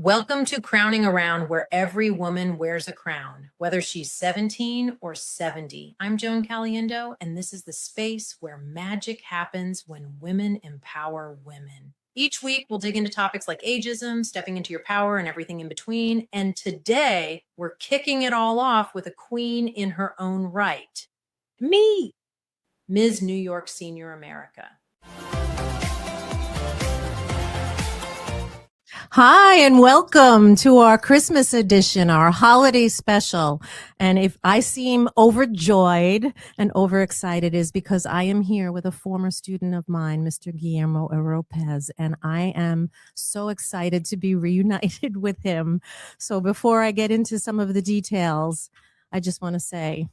Welcome to Crowning Around, where every woman wears a crown, whether she's 17 or 70. I'm Joan Caliendo, and this is the space where magic happens when women empower women. Each week, we'll dig into topics like ageism, stepping into your power, and everything in between. And today, we're kicking it all off with a queen in her own right. Me, Ms. New York Senior America. Hi, and welcome to our Christmas edition, our holiday special. And if I seem overjoyed and overexcited, is because I am here with a former student of mine, Mr. Guillermo Oropez, and I am so excited to be reunited with him. So before I get into some of the details, I just want to say,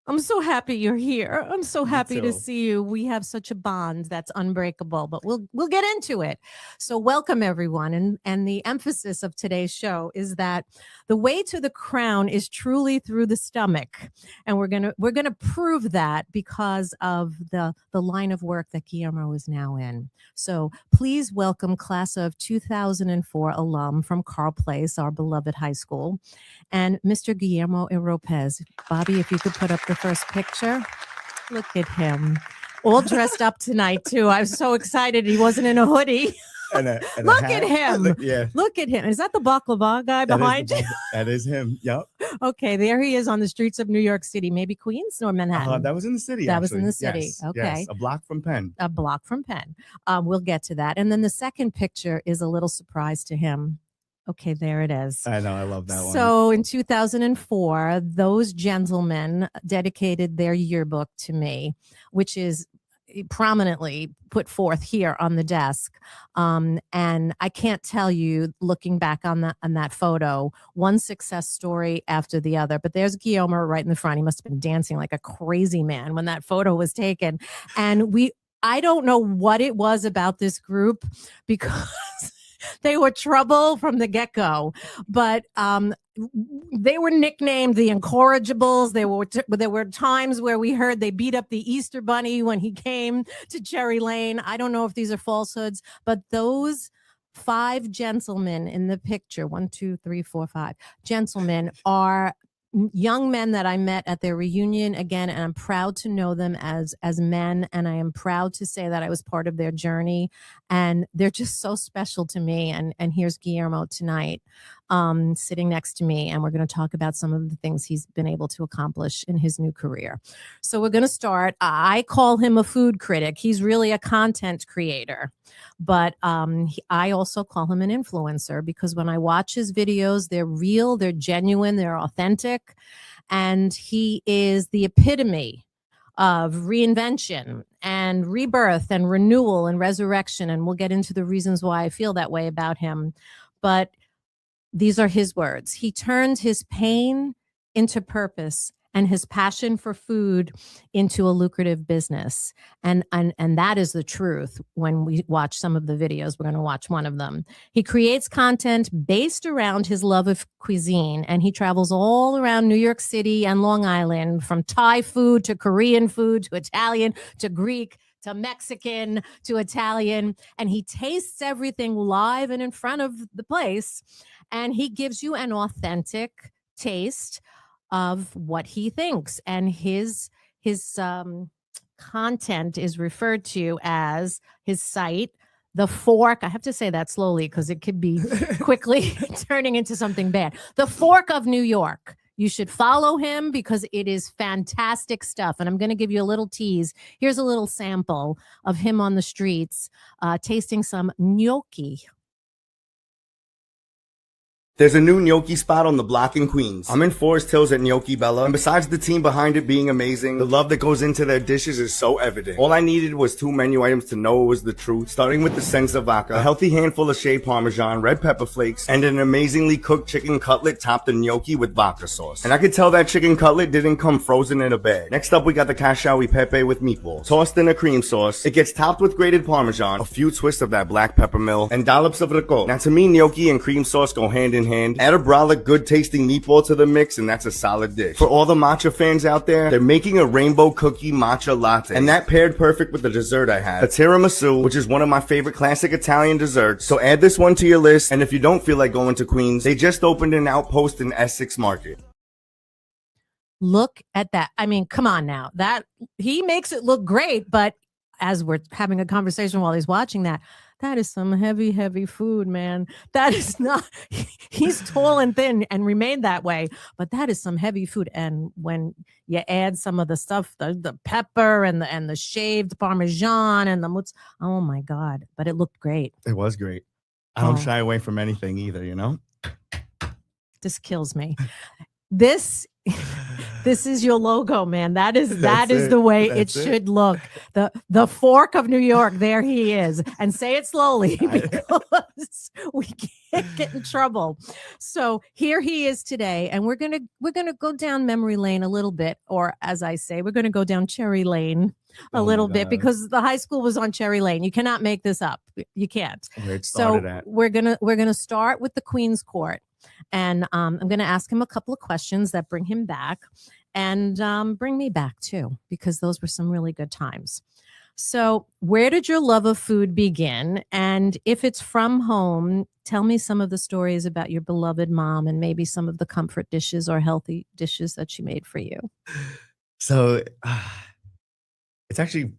I'm so happy you're here. I'm so happy to see you. We have such a bond that's unbreakable, but we'll get into it. So welcome everyone. And the emphasis of today's show is that the way to the crown is truly through the stomach. And we're gonna prove that because of the line of work that Guillermo is now in. So please welcome class of 2004 alum from Carle Place, our beloved high school, and Mr. Guillermo Oropez. Bobby, if you could put up the first picture. Look at him. All dressed up tonight, too. I was so excited he wasn't in a hoodie. Look at him. Look at him. Is that the baklava guy behind you? That is him. Yep. Okay, there he is on the streets of New York City. Maybe Queens or Manhattan? That was in the city, That actually. was in the city. Yes, okay. Yes, a block from Penn. A block from Penn. We'll get to that. And then the second picture is a little surprise to him. Okay, there it is. I know, I love that one. So in 2004, those gentlemen dedicated their yearbook to me, which is prominently put forth here on the desk. And I can't tell you, looking back on that photo, one success story after the other. But there's Guillermo right in the front. He must have been dancing like a crazy man when that photo was taken. And I don't know what it was about this group, because they were trouble from the get-go, but they were nicknamed the Incorrigibles. There were times where we heard they beat up the Easter Bunny when he came to Cherry Lane. I don't know if these are falsehoods, but those 5 gentlemen in the picture, 1, 2, 3, 4, 5 gentlemen, are young men that I met at their reunion again, and I'm proud to know them as men, and I am proud to say that I was part of their journey, and they're just so special to me. And here's Guillermo tonight, sitting next to me, and we're going to talk about some of the things he's been able to accomplish in his new career. So we're going to start. I call him a food critic. He's really a content creator, but I also call him an influencer, because when I watch his videos, they're real, they're genuine, they're authentic, and he is the epitome of reinvention and rebirth and renewal and resurrection. And we'll get into the reasons why I feel that way about him. But these are his words. He turned his pain into purpose and his passion for food into a lucrative business. And that is the truth. When we watch some of the videos, we're going to watch one of them. He creates content based around his love of cuisine, and he travels all around New York City and Long Island, from Thai food to Korean food to Italian to Greek to Mexican to Italian, and he tastes everything live and in front of the place, and he gives you an authentic taste of what he thinks. And his content is referred to as his site, The Fork. I have to say that slowly because it could be quickly turning into something bad. The Fork of New York. You should follow him because it is fantastic stuff. And I'm going to give you a little tease. Here's a little sample of him on the streets tasting some gnocchi. There's a new gnocchi spot on the block in Queens. I'm in Forest Hills at Gnocchi Bella, and besides the team behind it being amazing, the love that goes into their dishes is so evident. All I needed was 2 menu items to know it was the truth, starting with the senza vodka, a healthy handful of shaved parmesan, red pepper flakes, and an amazingly cooked chicken cutlet topped the gnocchi with vodka sauce. And I could tell that chicken cutlet didn't come frozen in a bag. Next up, we got the casciawi pepe with meatballs, tossed in a cream sauce. It gets topped with grated parmesan, a few twists of that black pepper mill, and dollops of ricotta. Now to me, gnocchi and cream sauce go hand in hand. Add a brolic good tasting meatball to the mix and that's a solid dish. For all the matcha fans out there, they're making a rainbow cookie matcha latte. And that paired perfect with the dessert I had, a tiramisu, which is one of my favorite classic Italian desserts. So add this one to your list. And if you don't feel like going to Queens, they just opened an outpost in Essex Market. Look at that. I mean, come on now. That he makes it look great, but as we're having a conversation while he's watching that is some heavy, heavy food, man. That is not, he's tall and thin and remained that way, but that is some heavy food. And when you add some of the stuff, the pepper and the shaved Parmesan and the mozz, oh my God, but it looked great. It was great. I don't shy away from anything either, you know? This kills me. This is your logo, man. That is the way it should look. The fork of New York. There he is. And say it slowly because we can't get in trouble. So here he is today, and we're gonna go down memory lane a little bit, or as I say, we're gonna go down Cherry Lane a little bit because the high school was on Cherry Lane. You cannot make this up. You can't. So we're gonna start with the Queen's Court. And I'm going to ask him a couple of questions that bring him back and bring me back too, because those were some really good times. So where did your love of food begin? And if it's from home, tell me some of the stories about your beloved mom and maybe some of the comfort dishes or healthy dishes that she made for you. So it's actually...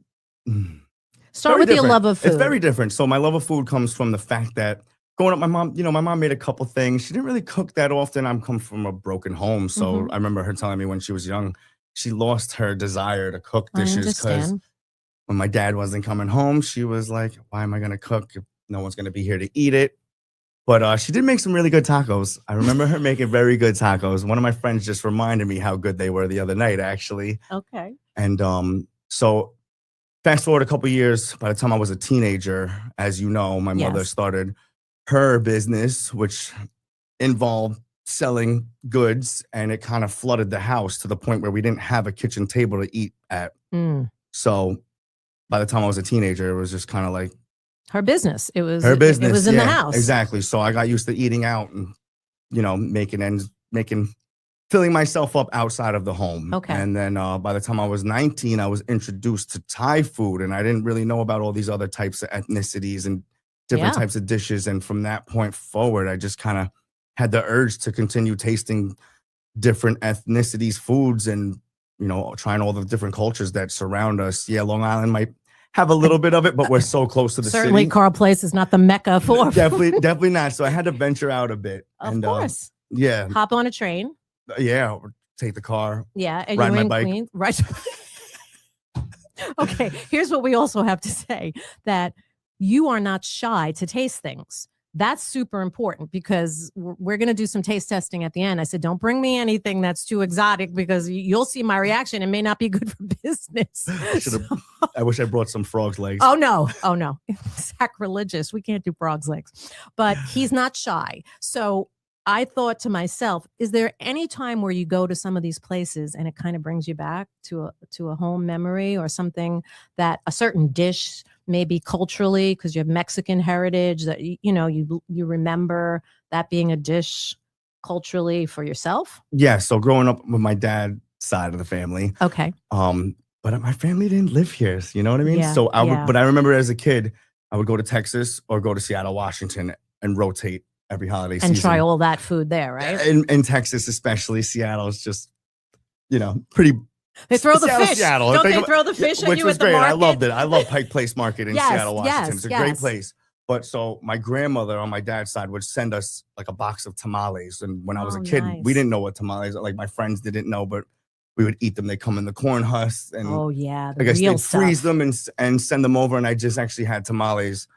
Start with your love of food. It's very different. So my love of food comes from the fact that growing up, my mom made a couple things. She didn't really cook that often. I'm come from a broken home. So I remember her telling me when she was young, she lost her desire to cook dishes because when my dad wasn't coming home, she was like, why am I going to cook if no one's going to be here to eat it? But she did make some really good tacos. I remember her making very good tacos. One of my friends just reminded me how good they were the other night, actually. Okay. And so fast forward a couple years, by the time I was a teenager, as you know, my mother started her business, which involved selling goods, and it kind of flooded the house to the point where we didn't have a kitchen table to eat at. So by the time I was a teenager, it was just kind of like her business. It was her business. It was in the house. Exactly. So I got used to eating out and, filling myself up outside of the home. Okay. And then by the time I was 19, I was introduced to Thai food, and I didn't really know about all these other types of ethnicities and different types of dishes. And from that point forward, I just kind of had the urge to continue tasting different ethnicities, foods, and, trying all the different cultures that surround us. Yeah, Long Island might have a little bit of it, but we're so close to the Certainly city. Carle Place is not the mecca for definitely not. So I had to venture out a bit. Of course. Hop on a train. Yeah, or take the car. Yeah, and ride you're my in bike. Queens. Right. Okay, here's what we also have to say, that you are not shy to taste things. That's super important because we're going to do some taste testing at the end. I said, don't bring me anything that's too exotic because you'll see my reaction. It may not be good for business. I wish I brought some frog's legs. Oh, no. Sacrilegious. We can't do frog's legs. But he's not shy. So I thought to myself, is there any time where you go to some of these places and it kind of brings you back to a home memory or something, that a certain dish, maybe culturally, because you have Mexican heritage, that you remember that being a dish culturally for yourself? Yeah. So growing up with my dad's side of the family. Okay. But my family didn't live here. You know what I mean? Yeah, So but I remember as a kid, I would go to Texas or go to Seattle, Washington, and rotate every holiday season. And try all that food there, right? In Texas, especially, Seattle is just, pretty. They throw the fish. Seattle. Don't they throw the fish at which you was at the great. market? I loved it. I love Pike Place Market in Seattle, Washington. It's a great yes. place. But so my grandmother on my dad's side would send us like a box of tamales. And when I was a kid, we didn't know what tamales are. Like my friends didn't know, but we would eat them. They come in the corn husk. And the I guess they'd stuff. freeze them and send them over. And I just actually had tamales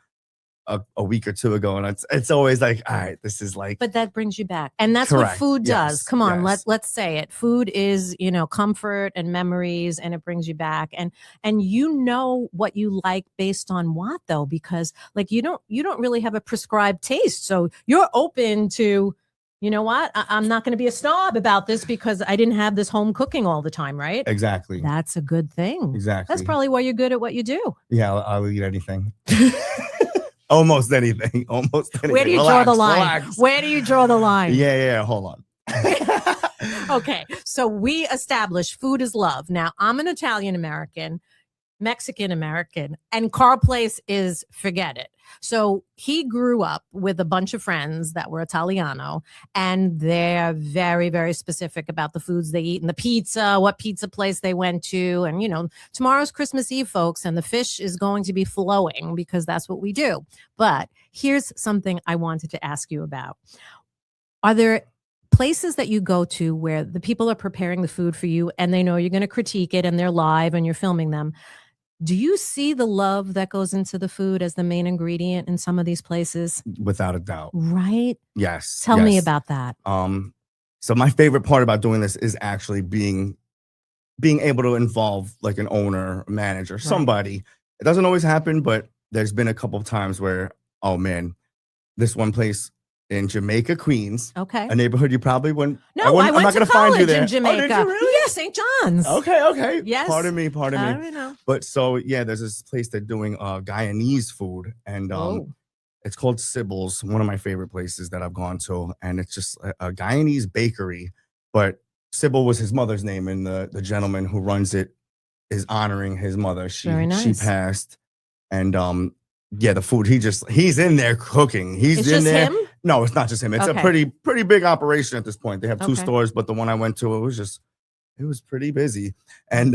a week or two ago, and it's always like, all right, this is like. But that brings you back, and that's correct. what food does. Yes, Come on, yes. let's say it. Food is comfort and memories, and it brings you back, and what you like based on what though, because like you don't really have a prescribed taste, so you're open to. You know what? I'm not going to be a snob about this because I didn't have this home cooking all the time, right? Exactly. That's a good thing. Exactly. That's probably why you're good at what you do. Yeah, I'll eat anything. Almost anything. Almost anything. Where do you draw the line? Relax. Where do you draw the line? Yeah. Hold on. Okay, so we established food is love. Now, I'm an Italian American, Mexican American, and Carle Place is forget it. So he grew up with a bunch of friends that were Italiano, and they're very, very specific about the foods they eat and the pizza, what pizza place they went to. And, you know, tomorrow's Christmas Eve, folks, and the fish is going to be flowing because that's what we do. But here's something I wanted to ask you about. Are there places that you go to where the people are preparing the food for you and they know you're going to critique it and they're live and you're filming them? Do you see the love that goes into the food as the main ingredient in some of these places? Without a doubt. Right? Yes. Tell me about that. So my favorite part about doing this is actually being able to involve like an owner, a manager, somebody. It doesn't always happen, but there's been a couple of times where, oh man, this one place in Jamaica, Queens. Okay. A neighborhood you probably wouldn't. No, I went to college in Jamaica. Oh, did you really? Yeah, St. John's. Okay. Yes. Pardon me. I don't know. But so yeah, there's this place they're doing Guyanese food, and it's called Sybil's, one of my favorite places that I've gone to, and it's just a Guyanese bakery. But Sybil was his mother's name, and the gentleman who runs it is honoring his mother. Very nice. She passed, and yeah, the food he's in there cooking. It's in there. Him? No, it's not just him. It's a pretty big operation at this point. They have two stores, but the one I went to, it was pretty busy. And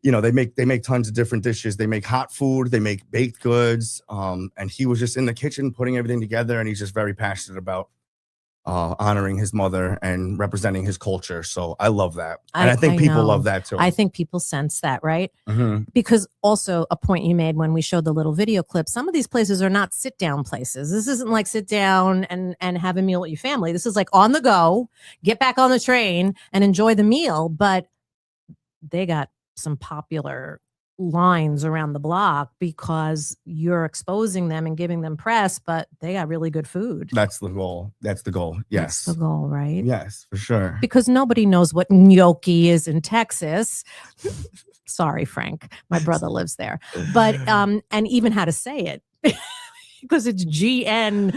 you know, they make tons of different dishes. They make hot food, they make baked goods. And he was just in the kitchen putting everything together, and he's just very passionate about honoring his mother and representing his culture. So I love that. And I think people love that too. I think people sense that, right? Mm-hmm. Because also a point you made when we showed the little video clip, some of these places are not sit down places. This isn't like sit down and have a meal with your family. This is like on the go, get back on the train and enjoy the meal. But they got some popular lines around the block because you're exposing them and giving them press, but they got really good food. That's the goal. Yes. That's the goal, right? Yes, for sure. Because nobody knows what gnocchi is in Texas. Sorry, Frank. My brother lives there. But and even how to say it. Because it's GNOCCHI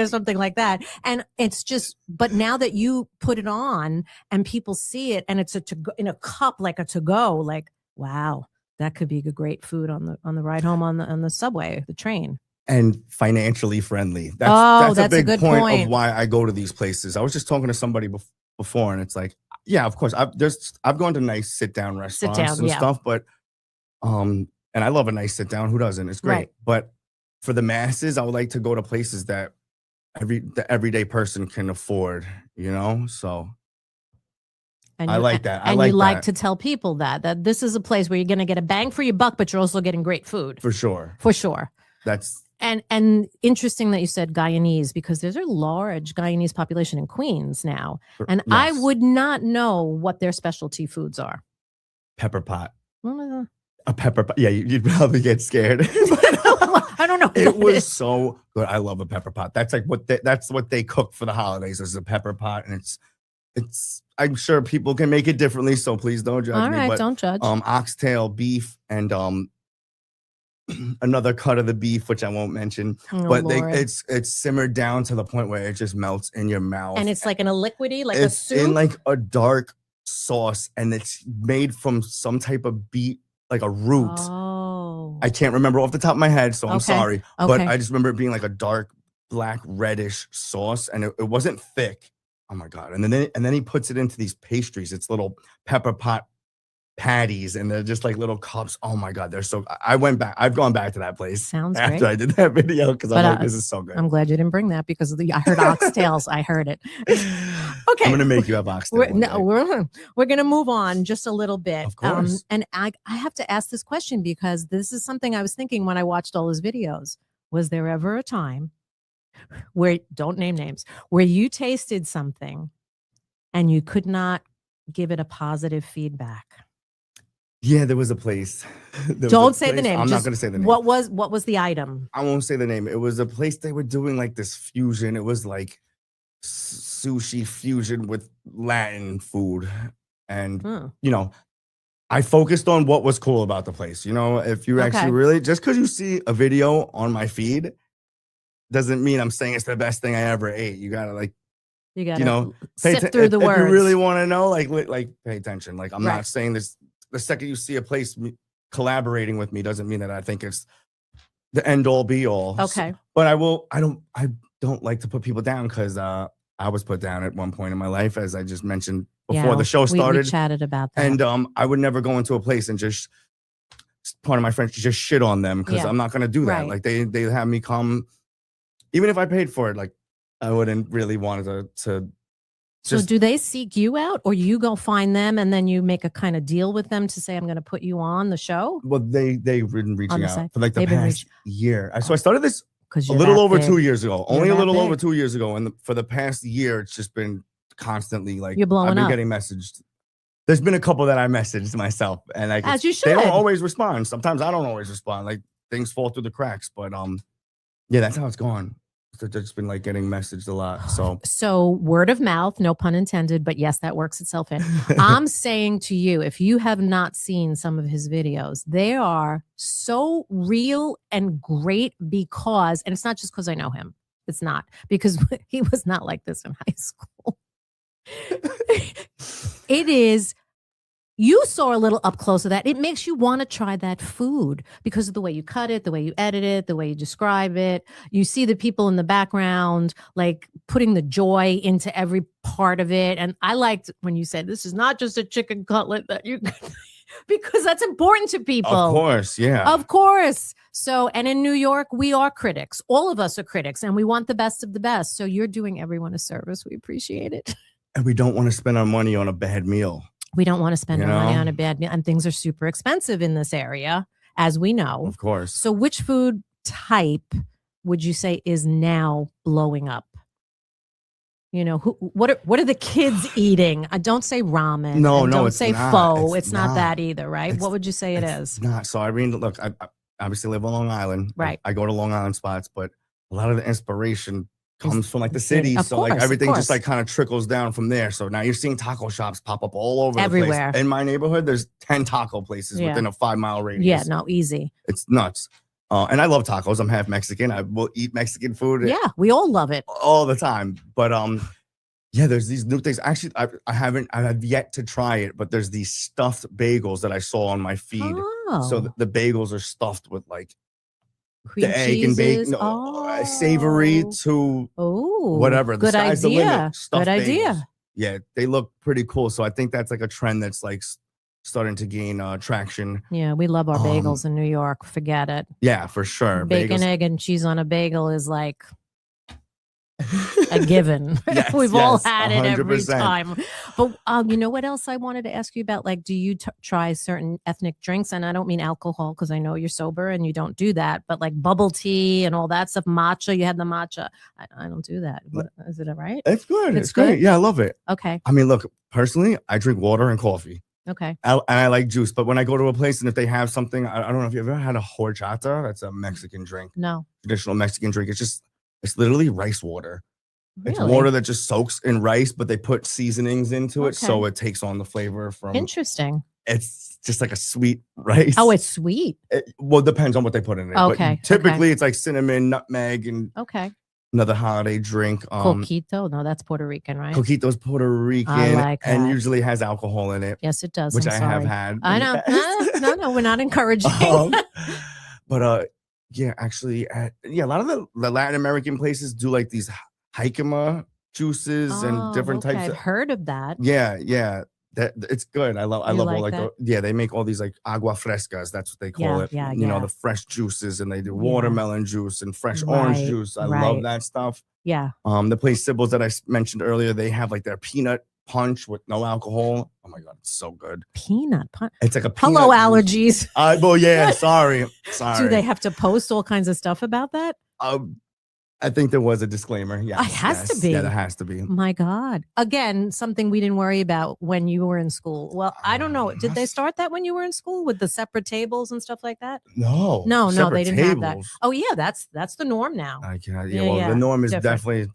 or something like that. And it's just, but now that you put it on and people see it and it's in a cup, like a to-go, like, wow, that could be great food on the ride home on the subway, the train. And financially friendly. That's a big good point of why I go to these places. I was just talking to somebody before, and it's like, yeah, of course, I've gone to nice sit-down restaurants and stuff, but and I love a nice sit down. Who doesn't? It's great. Right. But for the masses, I would like to go to places that the everyday person can afford, you know? So I like that. You like to tell people that this is a place where you're going to get a bang for your buck, but you're also getting great food. For sure. That's and interesting that you said Guyanese, because there's a large Guyanese population in Queens now. And yes. I would not know what their specialty foods are. Pepper pot. A pepper pot. Yeah, you'd probably get scared. I don't know. It was so good. I love a pepper pot. That's like that's what they cook for the holidays, is a pepper pot, and it's. I'm sure people can make it differently, so please don't judge me. All right, but, don't judge. Oxtail, beef, and another cut of the beef, which I won't mention. But it's simmered down to the point where it just melts in your mouth, and it's like in a liquidy, like it's a soup. In like a dark sauce, and it's made from some type of beet. Like a root. Oh. I can't remember off the top of my head, so I'm sorry. Okay. But I just remember it being like a dark, black, reddish sauce, and it wasn't thick. Oh my God. And then he puts it into these pastries. It's little pepper pot patties, and they're just like little cups. Oh my God, they're so. I've gone back to that place. Sounds after great. I did that video, because I'm like, this is so good. I'm glad you didn't bring that, because I heard oxtails. I heard it. Okay, I'm gonna make you have oxtail. We're gonna move on just a little bit. Of course. And I have to ask this question, because this is something I was thinking when I watched all his videos. Was there ever a time where, don't name names, where you tasted something and you could not give it a positive feedback? Yeah, there was a place. Don't say the name. I'm not going to say the name. What was the item? I won't say the name. It was a place they were doing like this fusion. It was like sushi fusion with Latin food. And, you know, I focused on what was cool about the place. If you actually really, just because you see a video on my feed doesn't mean I'm saying it's the best thing I ever ate. You gotta sift through the words. If you really want to know, pay attention. Like, I'm not saying this. The second you see a place collaborating with me doesn't mean that I think it's the end all be all. Okay. But I don't like to put people down, because I was put down at one point in my life, as I just mentioned before the show started. We chatted about that. And I would never go into a place and just, part of my French, just shit on them, because I'm not going to do that. Right. Like, they have me come, even if I paid for it, like, I wouldn't really want to so do they seek you out, or you go find them and then you make a kind of deal with them to say, I'm going to put you on the show? Well, they've been reaching out for like the They've been past year. So I started this a you're little over big. 2 years ago. Only a little big. over 2 years ago. And for the past year, it's just been constantly like, You're blowing I've been up. getting messaged. There's been a couple that I messaged myself, and like, as you should. They don't always respond. Sometimes I don't always respond. Like, things fall through the cracks. But yeah, that's how it's gone. So they've just been like getting messaged a lot. So word of mouth, no pun intended, but yes, that works itself in. I'm saying to you, if you have not seen some of his videos, they are so real and great, because, and it's not just because I know him. It's not, because he was not like this in high school. It is. You saw a little up close of that. It makes you want to try that food because of the way you cut it, the way you edit it, the way you describe it. You see the people in the background, like putting the joy into every part of it. And I liked when you said, this is not just a chicken cutlet that you, because that's important to people. Of course. Yeah. Of course. So, and in New York, we are critics. All of us are critics, and we want the best of the best. So you're doing everyone a service. We appreciate it. And we don't want to spend our money on a bad meal. We don't want to spend our money on a bad meal, and things are super expensive in this area, as we know. Of course. So which food type would you say is now blowing up? What are the kids eating? Don't say ramen. No, don't it's say not. pho. It's not that either, right? What would you say it is? Not. So I mean, look, I obviously live on Long Island. Right. I go to Long Island spots, but a lot of the inspiration comes from like the city. Of So course, like everything of just like kind of trickles down from there. So now you're seeing taco shops pop up all over everywhere. The place. In my neighborhood, there's 10 taco places within a 5-mile radius. Yeah, no, easy. It's nuts. And I love tacos. I'm half Mexican. I will eat Mexican food. Yeah, we all love it all the time. But yeah, there's these new things. Actually, I have yet to try it, but there's these stuffed bagels that I saw on my feed. Oh. So the bagels are stuffed with like cream the egg and bacon, savory to whatever. Good sky's the idea. limit. Stuffed Good idea. bagels. Yeah, they look pretty cool. So I think that's like a trend that's like starting to gain traction. Yeah, we love our bagels in New York. Forget it. Yeah, for sure. Bacon, egg, and cheese on a bagel is like a given. Yes, We've all had 100%. it every time. But you know what else I wanted to ask you about? Like, do you try certain ethnic drinks? And I don't mean alcohol, because I know you're sober and you don't do that. But like bubble tea and all that stuff, matcha. You had the matcha. I don't do that. What, is it all right? It's good. It's great. good? Yeah, I love it. Okay. I mean, look, personally, I drink water and coffee. Okay. And I like juice. But when I go to a place and if they have something, I don't know if you've ever had a horchata. That's a Mexican drink. No. Traditional Mexican drink. It's literally rice water. Really? It's water that just soaks in rice, but they put seasonings into it, so it takes on the flavor from. Interesting. It's just like a sweet rice. Oh, it's sweet. Well, it depends on what they put in it. Okay. But typically, it's like cinnamon, nutmeg, and another holiday drink. Coquito? No, that's Puerto Rican, right? Coquito's Puerto Rican, and usually has alcohol in it. Yes, it does. Which I have had. I know. No, we're not encouraging. But yeah, actually, a lot of the Latin American places do like these jicama juices and different types. I've heard of that. Yeah. That it's good. I love all like that? they make all these like agua frescas. That's what they call it. Yeah, you know, the fresh juices, and they do watermelon juice and fresh orange juice. I love that stuff. Yeah. The place Sybil's that I mentioned earlier, they have like their peanut punch with no alcohol. Oh my god, it's so good. Peanut punch. It's like a peanut hello allergies. Well, yeah. Sorry. Do they have to post all kinds of stuff about that? I think there was a disclaimer. Yeah, it has to be. Yeah, there has to be. My God. Again, something we didn't worry about when you were in school. Well, I don't know. Did they start that when you were in school with the separate tables and stuff like that? No, they didn't have that. Oh yeah, that's the norm now. The norm is definitely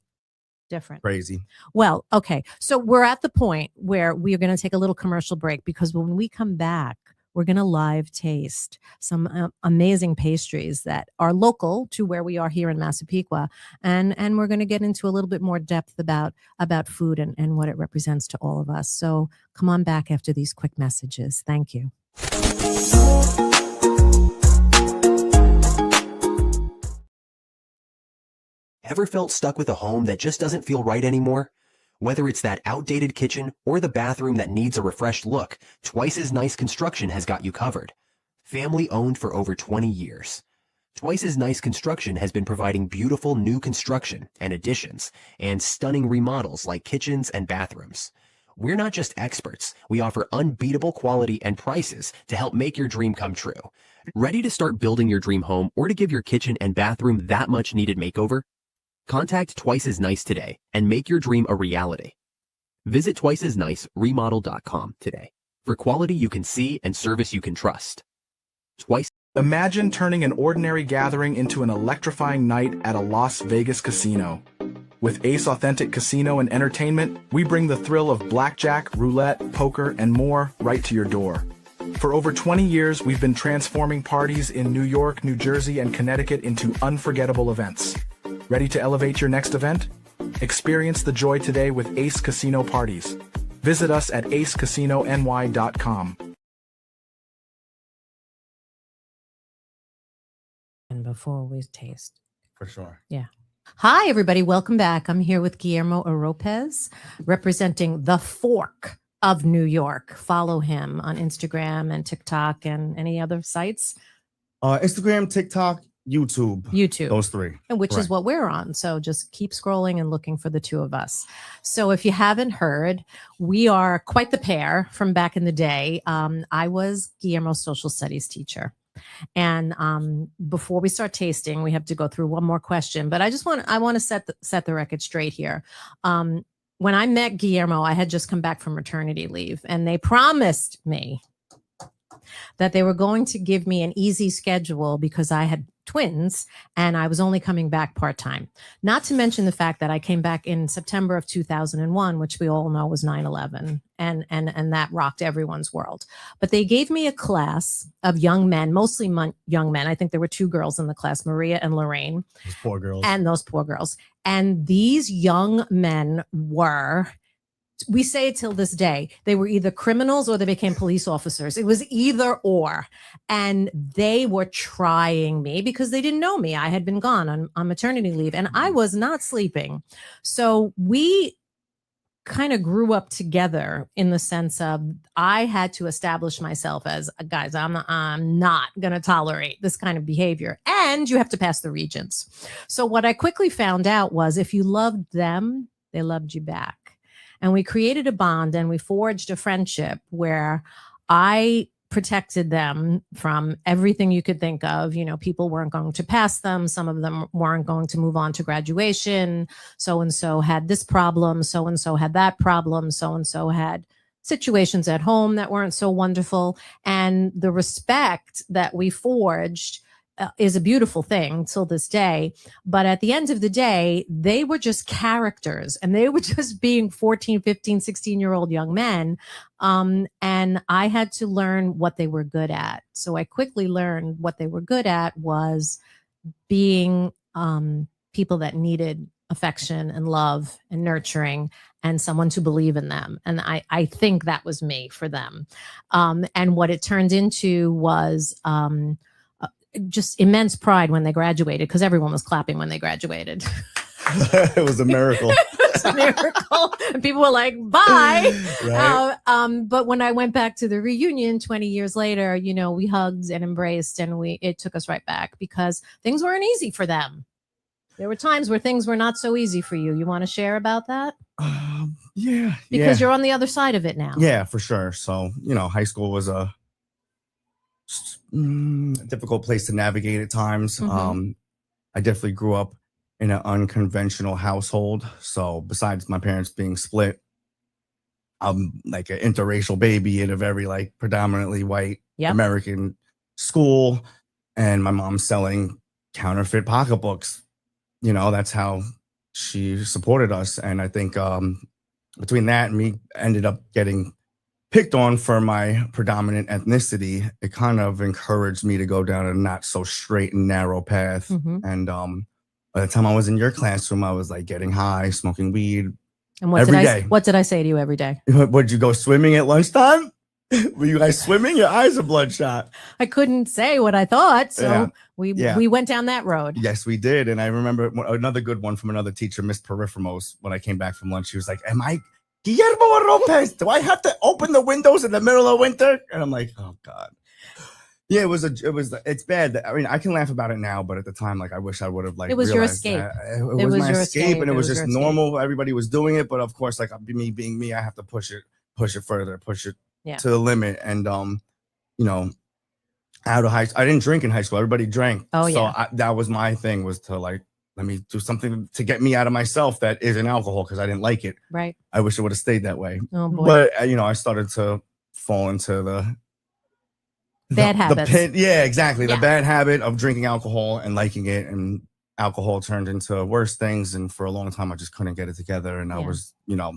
different. Crazy. Well, okay. So we're at the point where we are going to take a little commercial break, because when we come back, we're going to live taste some amazing pastries that are local to where we are here in Massapequa. And we're going to get into a little bit more depth about food and what it represents to all of us. So come on back after these quick messages. Thank you. Ever felt stuck with a home that just doesn't feel right anymore? Whether it's that outdated kitchen or the bathroom that needs a refreshed look, Twice as Nice Construction has got you covered. Family owned for over 20 years. Twice as Nice Construction has been providing beautiful new construction and additions and stunning remodels like kitchens and bathrooms. We're not just experts, we offer unbeatable quality and prices to help make your dream come true. Ready to start building your dream home or to give your kitchen and bathroom that much needed makeover? Contact Twice as Nice today and make your dream a reality. Visit twiceasniceremodel.com today for quality you can see and service you can trust. Imagine turning an ordinary gathering into an electrifying night at a Las Vegas casino. With Ace Authentic Casino and Entertainment, we bring the thrill of blackjack, roulette, poker, and more right to your door. For over 20 years, we've been transforming parties in New York, New Jersey, and Connecticut into unforgettable events. Ready to elevate your next event? Experience the joy today with Ace Casino Parties. Visit us at acecasinony.com. And before we taste. For sure. Yeah. Hi, everybody. Welcome back. I'm here with Guillermo Oropez, representing the Fork of New York. Follow him on Instagram and TikTok and any other sites. Instagram, TikTok, YouTube. Those three. Which is what we're on. So just keep scrolling and looking for the two of us. So if you haven't heard, we are quite the pair from back in the day. I was Guillermo's social studies teacher. And before we start tasting, we have to go through one more question. But I want to set the record straight here. When I met Guillermo, I had just come back from maternity leave, and they promised me that they were going to give me an easy schedule because I had twins and I was only coming back part-time. Not to mention the fact that I came back in September of 2001, which we all know was 9/11, and that rocked everyone's world. But they gave me a class of young men, mostly young men. I think there were two girls in the class, Maria and Lorraine. Those poor girls. And those poor girls. And these young men were, we say it till this day, they were either criminals or they became police officers. It was either or. And they were trying me because they didn't know me. I had been gone on maternity leave and I was not sleeping. So we kind of grew up together in the sense of I had to establish myself as, guys, I'm not going to tolerate this kind of behavior. And you have to pass the regents. So what I quickly found out was if you loved them, they loved you back. And we created a bond and we forged a friendship where I protected them from everything you could think of. You know, people weren't going to pass them. Some of them weren't going to move on to graduation. So-and-so had this problem. So-and-so had that problem. So-and-so had situations at home that weren't so wonderful. And the respect that we forged is a beautiful thing till this day. But at the end of the day, they were just characters and they were just being 14, 15, 16-year-old young men. And I had to learn what they were good at. So I quickly learned what they were good at was being people that needed affection and love and nurturing and someone to believe in them. And I think that was me for them. And what it turned into was just immense pride when they graduated because everyone was clapping when they graduated. It was a miracle. It was a miracle. And people were like, bye. Right? But when I went back to the reunion 20 years later, you know, we hugged and embraced and it took us right back because things weren't easy for them. There were times where things were not so easy for you. You want to share about that? Yeah. Because you're on the other side of it now. Yeah, for sure. So, you know, high school was a difficult place to navigate at times. Mm-hmm. I definitely grew up in an unconventional household. So besides my parents being split, I'm like an interracial baby in a very like predominantly white American school. And my mom's selling counterfeit pocketbooks. You know, that's how she supported us. And I think between that and me ended up getting picked on for my predominant ethnicity, it kind of encouraged me to go down a not so straight and narrow path. And by the time I was in your classroom, I was like getting high, smoking weed. And what did I say to you every day? Would you go swimming at lunchtime? Were you guys swimming? Your eyes are bloodshot. I couldn't say what I thought, so we went down that road. Yes, we did. And I remember another good one from another teacher, Miss Periphermos, when I came back from lunch. She was like, am I Guillermo Oropez? Do I have to open the windows in the middle of winter? And I'm like, oh God. Yeah, it's bad. I mean, I can laugh about it now, but at the time, like, I wish I would have like. It was your escape. It was my escape, and it was just normal. Everybody was doing it, but of course, like me being me, I have to push it further, push it to the limit. And you know, out of high school, I didn't drink in high school. Everybody drank. Oh yeah. So that was my thing, was to like, let me do something to get me out of myself that isn't alcohol, because I didn't like it. Right. I wish it would have stayed that way. Oh boy. But you know, I started to fall into the bad habits. Yeah, exactly. The bad habit of drinking alcohol and liking it, and alcohol turned into worse things. And for a long time, I just couldn't get it together. And I was, you know,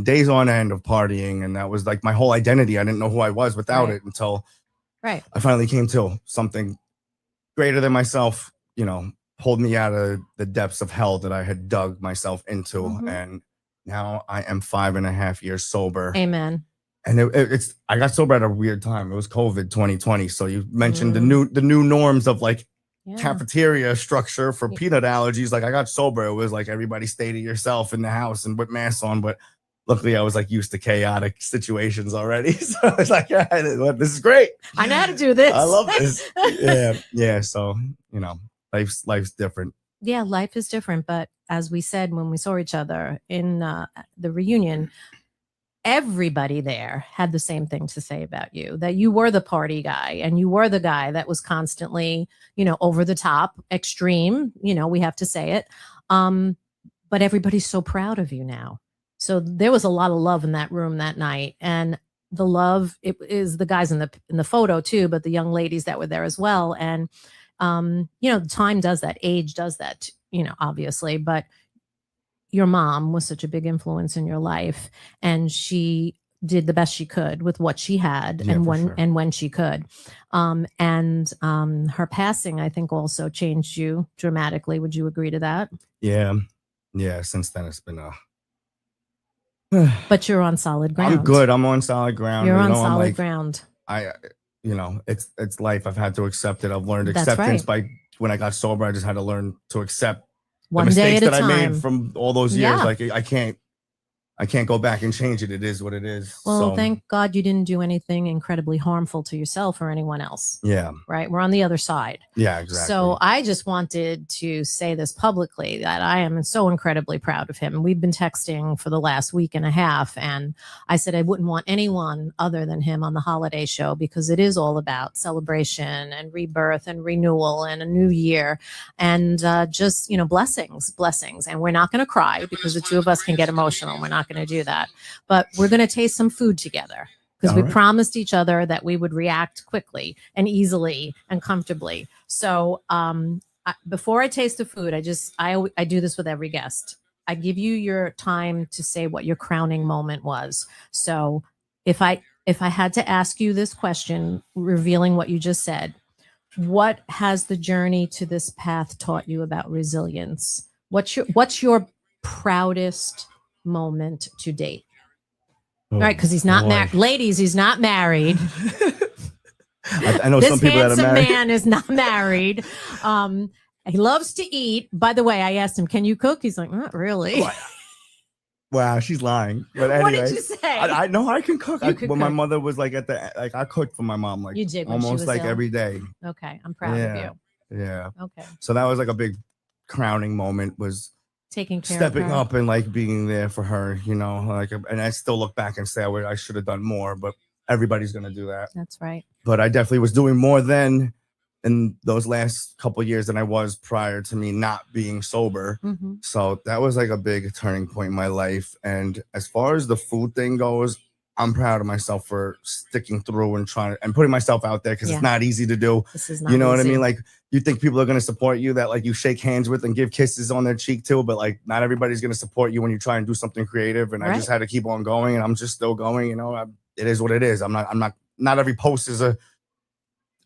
days on end of partying. And that was like my whole identity. I didn't know who I was without it until I finally came to something greater than myself, you know, pulled me out of the depths of hell that I had dug myself into. And now I am 5.5 years sober. Amen. And I got sober at a weird time. It was COVID 2020. So you mentioned the new norms of like cafeteria structure for peanut allergies. Like, I got sober. It was like everybody stay to yourself in the house and with masks on. But luckily I was like used to chaotic situations already. So I was like, yeah, this is great. I know how to do this. I love this. Yeah. So, you know, life's different. Yeah, life is different. But as we said when we saw each other in the reunion, everybody there had the same thing to say about you, that you were the party guy, and you were the guy that was constantly, you know, over the top, extreme, you know, we have to say it. But everybody's so proud of you now. So there was a lot of love in that room that night. And the love, it is the guys in the photo too, but the young ladies that were there as well. And, you know, time does that, age does that, you know, obviously, but your mom was such a big influence in your life, and she did the best she could with what she had and when she could. And her passing, I think, also changed you dramatically. Would you agree to that? Yeah. Since then, it's been but you're on solid ground. I'm good. I'm on solid ground. You're on solid ground. You know, it's life. I've had to accept it. I've learned acceptance by when I got sober. I just had to learn to accept one the mistakes day at a that time. I made from all those years. Like, I can't go back and change it. It is what it is. Well, thank God you didn't do anything incredibly harmful to yourself or anyone else. Yeah. Right. We're on the other side. Yeah, exactly. So I just wanted to say this publicly, that I am so incredibly proud of him. We've been texting for the last week and a half, and I said I wouldn't want anyone other than him on the holiday show, because it is all about celebration and rebirth and renewal and a new year, and just, you know, blessings. And we're not going to cry, because the two of us can get emotional. We're not going to do that, but we're going to taste some food together, because we promised each other that we would react quickly and easily and comfortably. So before I taste the food, I do this with every guest. I give you your time to say what your crowning moment was. So if I had to ask you this question, revealing what you just said, what has the journey to this path taught you about resilience? What's your proudest moment to date? All right, because he's not married. Ladies, he's not married. I know this some people that are married. Man is not married. He loves to eat. By the way, I asked him, "Can you cook?" He's like, "Not really." Wow, she's lying. But anyway, what did you say? I know I can cook. When my mother was like I cooked for my mom, like, you did almost like ill? every day. Okay, I'm proud of you. Yeah. Okay. So that was like a big crowning moment, was taking care stepping of her. up and like being there for her, you know, like, and I still look back and say I should have done more, but everybody's going to do that. That's right. But I definitely was doing more then in those last couple of years than I was prior to me not being sober. So that was like a big turning point in my life. And as far as the food thing goes, I'm proud of myself for sticking through and trying and putting myself out there because it's not easy to do. This is not you know what I easy. mean? Like you think people are going to support you that like you shake hands with and give kisses on their cheek too, but like not everybody's going to support you when you try and do something creative. And I just had to keep on going, and I'm just still going. You know, it is what it is. Not every post is a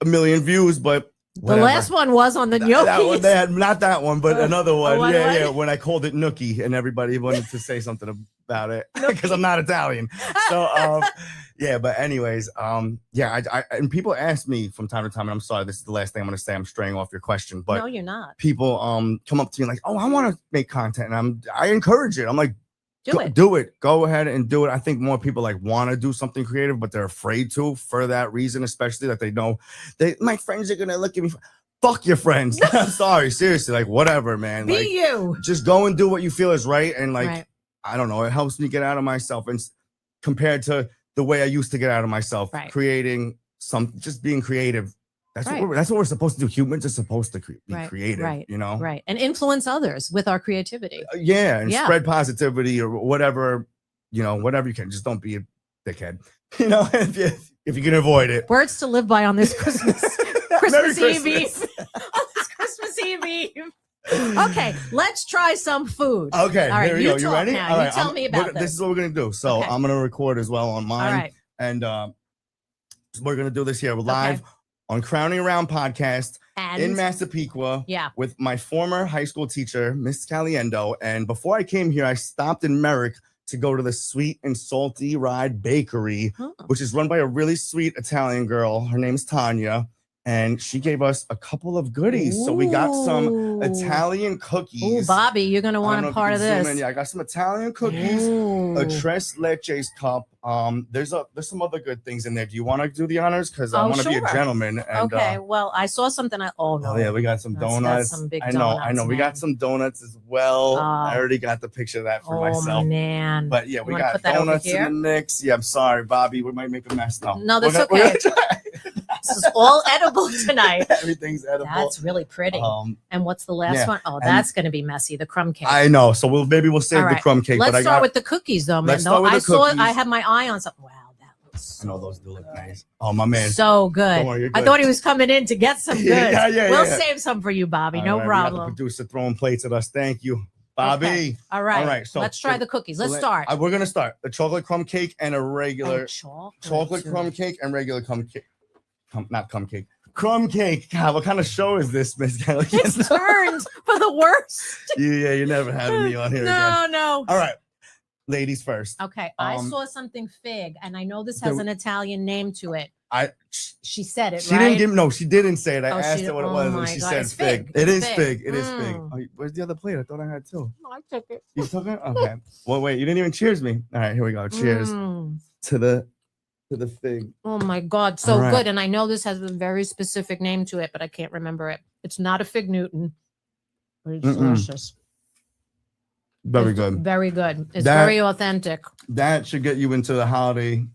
million views, but whatever. The last one was on the gnocchi. Not that one, but another one. What? Yeah. When I called it gnocchi, and everybody wanted to say something about it because I'm not Italian. So, yeah. But anyways, yeah. I and people ask me from time to time, and I'm sorry, this is the last thing I'm going to say. I'm straying off your question, but no, you're not. People come up to me like, "Oh, I want to make content," and I encourage it. I'm like, do it. Go ahead and do it. I think more people like want to do something creative, but they're afraid to for that reason, especially that they know my friends are gonna look at me. Fuck your friends. I'm sorry, seriously. Like whatever, man. Be like, you. Just go and do what you feel is right, and like I don't know, it helps me get out of myself, and compared to the way I used to get out of myself, creating just being creative. That's what we're supposed to do. Humans are supposed to be creative, you know? Right. And influence others with our creativity. And spread positivity or whatever, you know, whatever you can. Just don't be a dickhead, you know, if you can avoid it. Words to live by on this Christmas Eve. On this Christmas Eve. Okay, let's try some food. Okay, all right, here we go. You ready? Now. All right, you tell me about this. This is what we're going to do. So I'm going to record as well on mine. All right. And we're going to do this here live on Crowning Around podcast in Massapequa with my former high school teacher, Miss Caliendo. And before I came here, I stopped in Merrick to go to the Sweet and Salty Ride Bakery, which is run by a really sweet Italian girl. Her name's Tanya. And she gave us a couple of goodies. So we got some Italian cookies. Oh, Bobby, you're going to want a part of this. Yeah, I got some Italian cookies, a Tres Leches cup. There's some other good things in there. Do you want to do the honors? Because I want to be a gentleman. And, okay, well, I saw something. Oh, yeah, we got some donuts. Some big donuts. I know. We got some donuts as well. I already got the picture of that for myself. Oh, man. But yeah, we got donuts in the mix. Yeah, I'm sorry, Bobby. We might make a mess. No, that's okay. This is all edible tonight. Everything's edible. That's really pretty. And what's the last one? Oh, that's going to be messy. The crumb cake. I know. So we'll save the crumb cake. Let's start with the cookies, though, man. I had my eye on something. Wow, that looks. I know those do look nice. Oh, my man. So good. Don't worry, you're good. I thought he was coming in to get some good. We'll save some for you, Bobby. No problem. We got the producer throwing plates at us. Thank you, Bobby. Okay. All right. So let's try the cookies. Let's start. We're gonna start the chocolate crumb cake and a regular chocolate crumb cake and regular crumb cake. Not crumb cake. Crumb cake. God, what kind of show is this, Miss Kelly? It's turned for the worst. Yeah, you're never having me on here again. No. All right. Ladies first. Okay. I saw something fig, and I know this has an Italian name to it. She said it, she didn't say it. I asked her what it was, and she said fig. It is fig. It is fig. Oh, where's the other plate? I thought I had two. No, I took it. You took it? Okay. Well, wait, you didn't even cheers me. All right, here we go. Cheers to the fig. Oh my God, so good. And I know this has a very specific name to it, but I can't remember it. It's not a fig Newton, but it's delicious. Very good. Very good. It's very authentic. That should get you into the holiday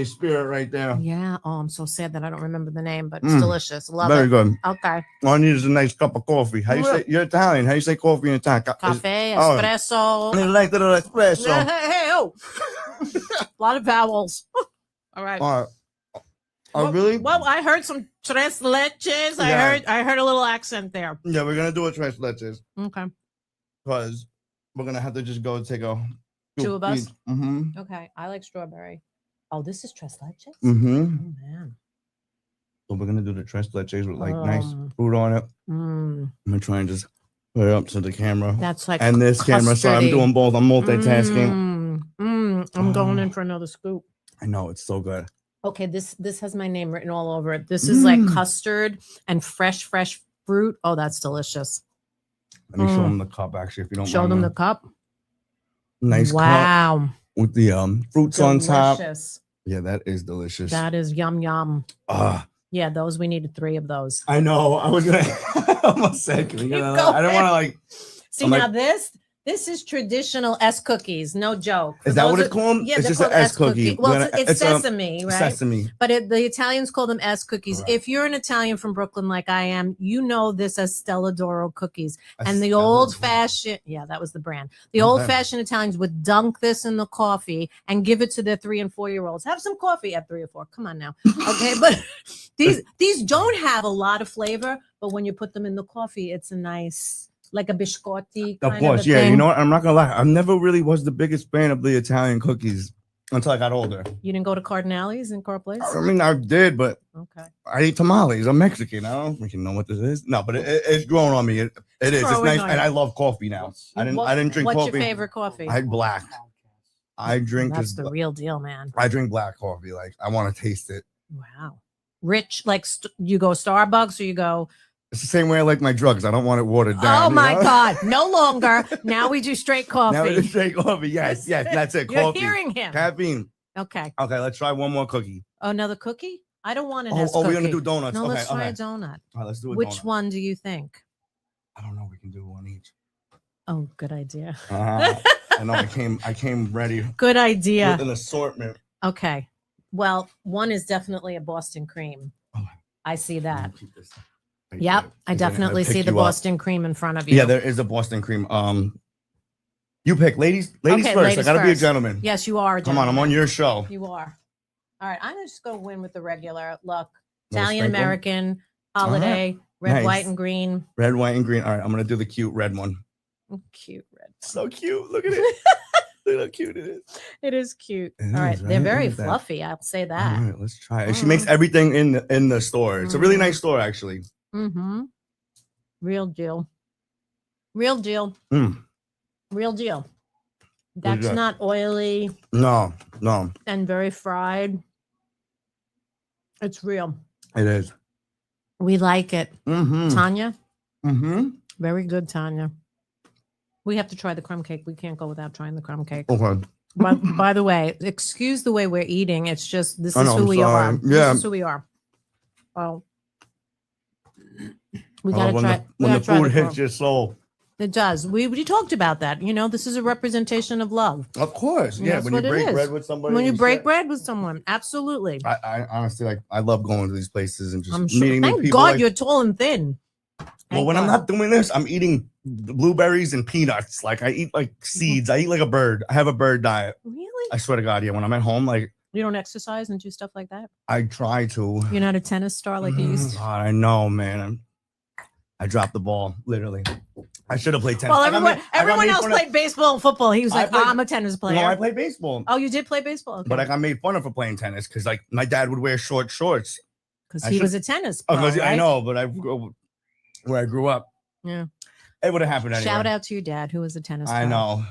spirit right there. Yeah. Oh, I'm so sad that I don't remember the name, but it's delicious. Love it. Very good. Okay. All I need is a nice cup of coffee. How you say you're Italian? How you say coffee in Italian? Cafe, espresso. Like the espresso. Hey, a lot of vowels. All right. Oh, really? Well, I heard some tres leches. I heard a little accent there. Yeah, we're gonna do a tres leches. Okay. Because we're gonna have to just go take a two of us. Mm-hmm. Okay. I like strawberry. Oh, this is tres leches. Mm-hmm. Oh man. So we're gonna do the tres leches with like nice fruit on it. I'm gonna try and just put it up to the camera. That's like and this camera. So I'm doing both. I'm multitasking. I'm going in for another scoop. I know it's so good. Okay, this has my name written all over it. This is like custard and fresh fruit. Oh, that's delicious. Let me show them the cup, actually, if you don't show mind. them the cup. Nice cup with the fruits delicious. On top. Yeah, that is delicious. That is yum. Yeah, those we needed 3 of those. I know. I was gonna almost say, I don't want to like. See now this This is traditional S cookies, no joke. Is that what it's called? Yeah, It's they're just an called S cookie. Well, it's sesame, right? Sesame. But the Italians call them S cookies. Correct. If you're an Italian from Brooklyn like I am, you know this as Stella d'Oro cookies. And the Stella old d'Oro. fashioned, yeah, that was the brand. The Okay. old fashioned Italians would dunk this in the coffee and give it to their 3 and 4 year olds. Have some coffee at 3 or 4. Come on now. Okay. But these don't have a lot of flavor, but when you put them in the coffee, it's a nice, like a biscotti. Of kind course, of a yeah. thing. You know what? I'm not gonna lie. I never really was the biggest fan of the Italian cookies until I got older. You didn't go to Cardinale's in Carle Place? I mean, I did, but Okay. I eat tamales. I'm Mexican. I don't freaking know what this is. No, but it's growing on me. It is. It's growing nice, on and you. I love coffee now. I didn't drink What's coffee. your favorite coffee? I black. I drink That's this. the real deal, man. I drink black coffee. Like I want to taste it. Wow. Rich, like you go Starbucks or you go. It's the same way I like my drugs. I don't want it watered down. Oh you my know? God. No longer. Now we do straight coffee. Now it's straight coffee. Yes, that's it. You're Coffee. hearing him. Caffeine. Okay. Okay, let's try one more cookie. Oh, another cookie? I don't want an Oh, S cookie. we're gonna do donuts. No, Okay, let's try okay. a donut. All right, let's do a Which donut. one do you think? I don't know. We can do one each. Oh, good idea. I know. I came ready Good idea. with an assortment. Okay. Well, one is definitely a Boston cream. Oh. I see that. Keep this. Yep. I definitely see the Boston cream in front of you. Yeah, there is a Boston cream. You pick, ladies. Ladies Okay, first. ladies I gotta be a first. gentleman. Yes, you are. Come on, I'm on your show. You are. All right. I'm just going to win with the regular. Look, Little Italian sprinkle? American holiday, red, Nice. white, and green. Red, white, and green. All right, I'm gonna do the cute red one. Cute red. So cute. Look at it. Look how cute it is. It is cute. It All right. is, They're right? very Look at that. fluffy. I'll say All that. right, let's try it. She makes everything in the store. It's a really nice store, actually. Mm-hmm. Real deal. Real deal. Mm. Real deal. That's that? not oily No, and very fried. It's real. it is. We like it. Mm-hmm. Tanya, Mm-hmm. very good, Tanya. We have to try the crumb cake. We can't go without trying the crumb cake. Okay. By the way, excuse the way we're eating. It's just this I is know, who I'm we sorry. are. Yeah. This is who we are. Oh, we Oh, gotta when try. the, we when gotta the try food the hits crumb. your soul. It does. We talked about that. You know, this is a representation of love. Of course. And Yeah. that's When you what it break is. bread with somebody. When you and break shit. bread with someone, absolutely. I honestly like. I love going to these places and just I'm sure. meeting new Thank people. God like- you're tall and thin. well, Thank when I'm God. not doing this, I'm eating blueberries and peanuts. Like I eat like seeds. I eat like a bird. I have a bird diet. Really, I swear to God. Yeah. When I'm at home, like you don't exercise and do stuff like that. I try to. You're not a tennis star like you used to. God, I know, man. I dropped the ball, literally. I should have played tennis. Well, I got made everyone else fun of- played baseball and football. He was I like, played- I'm a tennis player. No, I played baseball. Oh, you did play baseball? Okay. But I got made fun of for playing tennis because, like, my dad would wear short shorts. Because I he should- was a tennis Oh, pro, 'cause I right? know, but where I grew up, Yeah. it would have happened anyway. Shout out to your dad who was a tennis I pro. know.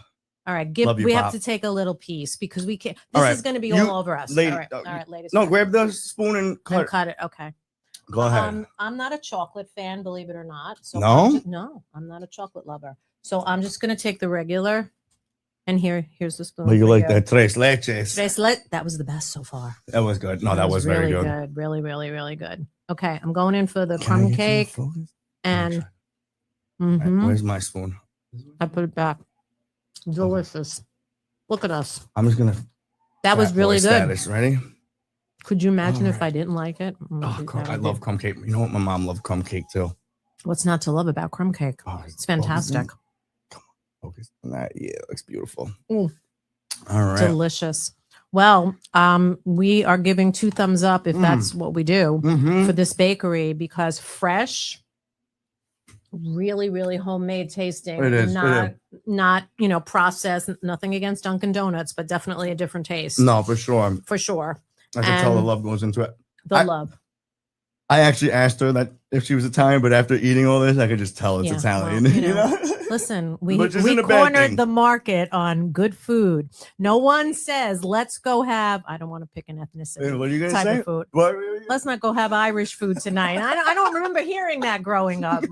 All right, Love you, we have Pop. to take a little piece because we can't. All This right, is going to be you- all over us. lady- all right, ladies. No, first. grab the spoon and Then cut. cut it. Okay. Go ahead. I'm not a chocolate fan, believe it or not. So No? no, I'm not a chocolate lover. So I'm just going to take the regular, and here's the spoon. But you for like that tres leches. That was the best so far. That was good. No, that was very really good. Really, really, really good. Okay, I'm going in for the Can I crumb get you to cake, focus? and Okay. All right, mhm, where's my spoon? I put it back. Delicious. Look at us. I'm just gonna. That was fat boy really good. status. Ready? Could you imagine All if right. I didn't like it? Oh, I love crumb cake. You know what? My mom loved crumb cake too. What's not to love about crumb cake? Oh, It's fantastic. Focus on that. Yeah, it looks beautiful. Mm. All right. Delicious. Well, we are giving 2 thumbs up if Mm. that's what we do Mm-hmm. for this bakery because fresh, really, really homemade tasting. It is, Not processed. Nothing against Dunkin' Donuts, but definitely a different taste. No, for sure. For sure. I can tell the And- love goes into it. The love. I actually asked her that if she was Italian, but after eating all this, I could just tell it's Yeah, Italian. well, you know? Listen, we Which isn't a bad cornered thing. the market on good food. No one says, let's go have, I don't want to pick an ethnicity What are you gonna type say? of food. What? Let's not go have Irish food tonight. I don't remember hearing that growing up.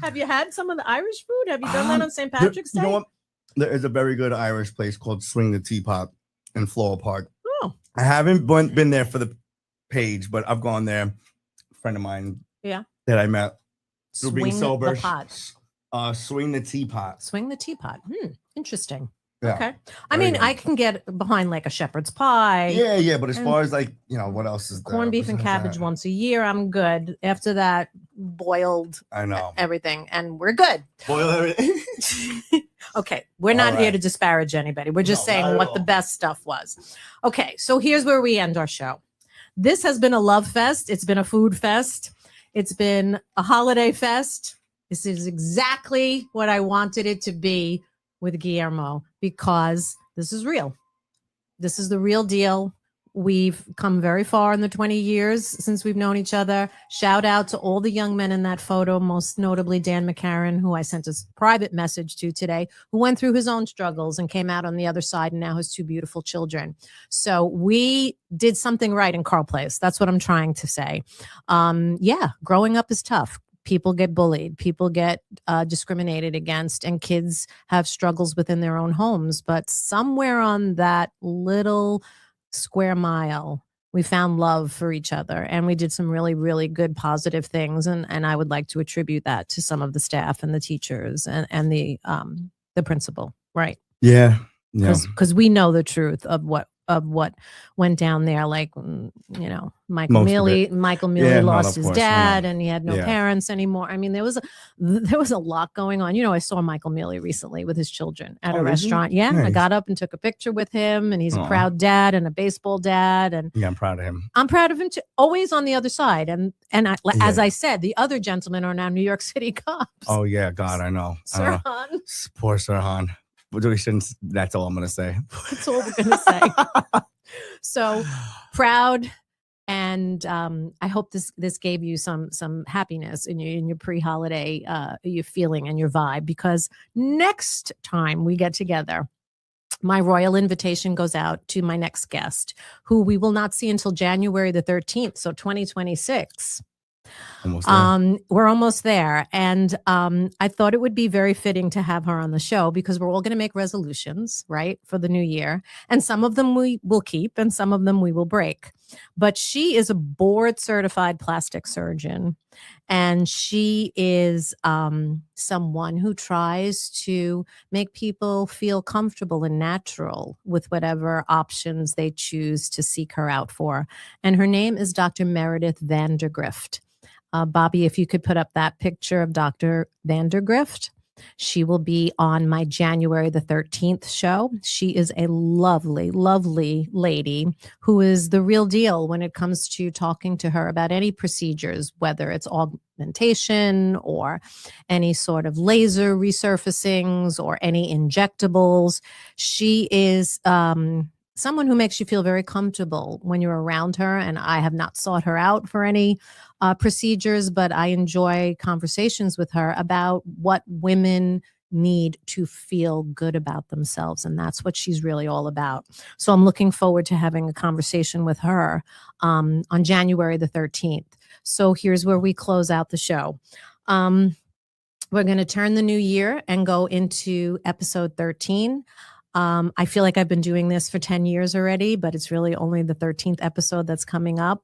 Have you had some of the Irish food? Have you done that on St. Patrick's Day? You know what? There is a very good Irish place called Swing the Teapot in Floral Park. Oh. I haven't been there for the page, but I've gone there. A friend of mine, Yeah. that I met through being Swing sober. the pot. Swing the teapot. Swing the teapot. Interesting. Yeah. Okay. I Very mean, good. I can get behind like a shepherd's pie. Yeah, but as and far as like, what else is there? corned beef and besides cabbage that? once a year, I'm good. After that, boiled I know. everything, and we're good. Boil everything. Okay, we're not All here right. to disparage anybody. We're just No, not saying at what the all. best stuff was. Okay, so here's where we end our show. This has been a love fest. It's been a food fest. It's been a holiday fest. This is exactly what I wanted it to be with Guillermo, because this is real. This is the real deal. We've come very far in the 20 years since we've known each other. Shout out to all the young men in that photo, most notably Dan McCarran, who I sent a private message to today, who went through his own struggles and came out on the other side and now has 2 beautiful children. So we did something right in Carle Place. That's what I'm trying to say. Yeah, growing up is tough. People get bullied, people get discriminated against, and kids have struggles within their own homes. But somewhere on that little square mile, we found love for each other, and we did some really, really good positive things. And I would like to attribute that to some of the staff and the teachers and the principal, right? Yeah. Because we know the truth of what went down there. Like, Michael Mealy lost his dad, and he had no parents anymore. I mean, there was a lot going on. I saw Michael Mealy recently with his children at a restaurant. Yeah, Nice. I got up and took a picture with him, and he's a proud dad and a baseball dad. And Yeah, I'm proud of him. I'm proud of him too. Always on the other side. And as I said, the other gentlemen are now New York City cops. Oh yeah, God, I know. Sirhan. Poor Sirhan. That's all I'm gonna say. That's all we're gonna say. So proud, and I hope this gave you some happiness in your pre-holiday your feeling and your vibe, because next time we get together, my royal invitation goes out to my next guest, who we will not see until January the 13th, so 2026. We're almost there. And I thought it would be very fitting to have her on the show, because we're all going to make resolutions, right, for the new year. And some of them we will keep and some of them we will break. But she is a board certified plastic surgeon. And she is someone who tries to make people feel comfortable and natural with whatever options they choose to seek her out for. And her name is Dr. Meredith Vandergrift. Bobby, if you could put up that picture of Dr. Vandergrift. She will be on my January the 13th show. She is a lovely, lovely lady who is the real deal when it comes to talking to her about any procedures, whether it's augmentation or any sort of laser resurfacings or any injectables. She is someone who makes you feel very comfortable when you're around her. And I have not sought her out for any procedures, but I enjoy conversations with her about what women need to feel good about themselves. And that's what she's really all about. So I'm looking forward to having a conversation with her on January the 13th. So here's where we close out the show. We're going to turn the new year and go into episode 13. I feel like I've been doing this for 10 years already, but it's really only the 13th episode that's coming up.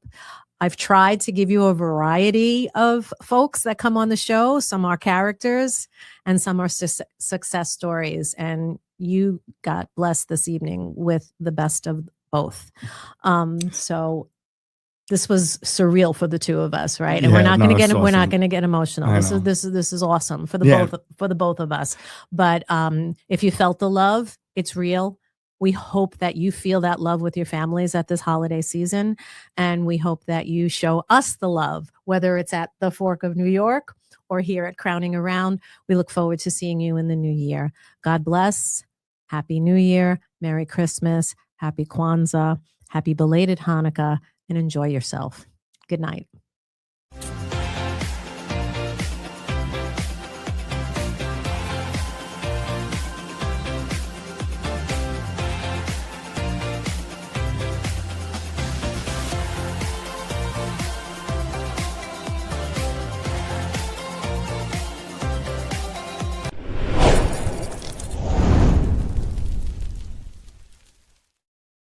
I've tried to give you a variety of folks that come on the show. Some are characters and some are success stories. And you got blessed this evening with the best of both. So this was surreal for the two of us, right? And we're not going to get emotional. This is awesome for the both of us. But if you felt the love, it's real. We hope that you feel that love with your families at this holiday season. And we hope that you show us the love, whether it's at the Fork of New York or here at Crowning Around. We look forward to seeing you in the new year. God bless. Happy New Year. Merry Christmas. Happy Kwanzaa. Happy belated Hanukkah. And enjoy yourself. Good night.